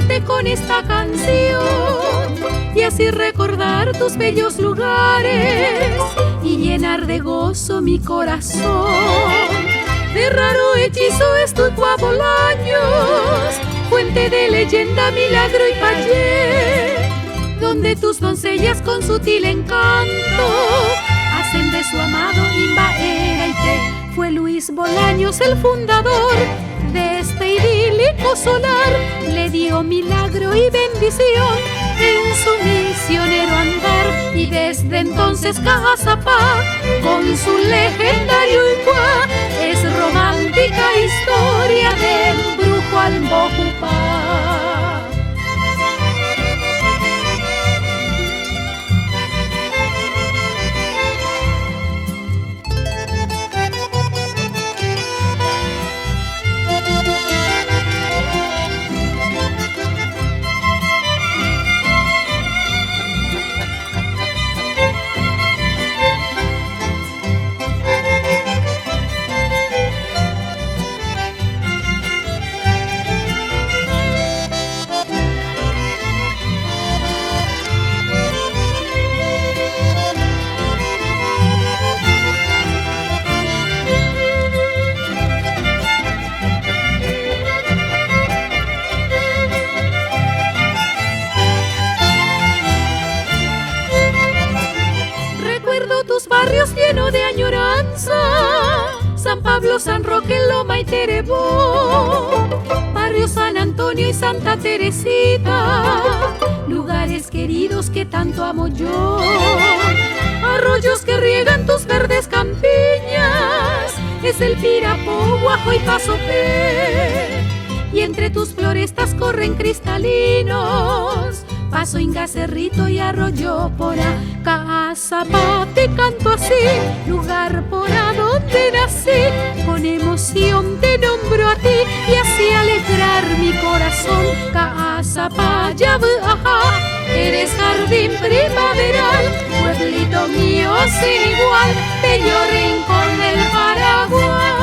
cantarte con esta canción y así recordar tus bellos lugares y llenar de gozo mi corazón. De raro hechizo es tu Bolaños, fuente de leyenda, milagro y payé, donde tus doncellas con sutil encanto hacen de su amado Imbaera y te. Fue Luis Bolaños el fundador de este idílico solar, le dio milagro y bendición en su misionero andar, y desde entonces Cazapá con su legendario Icuá es romántica historia del brujo Almbojupá. Barrios llenos de añoranza, San Pablo, San Roque, Loma y Terebó, barrio San Antonio y Santa Teresita, lugares queridos que tanto amo yo, arroyos que riegan tus verdes campiñas, es el Pirapó, Guajo y Pasopé, y entre tus florestas corren cristalinos Paso, Inga, Cerrito y Arroyo Porá. Cazapá te canto así, lugar por a donde nací, con emoción te nombro a ti y así alegrar mi corazón. Cazapá, ajá, eres jardín primaveral, pueblito mío sin igual, bello rincón del Paraguay.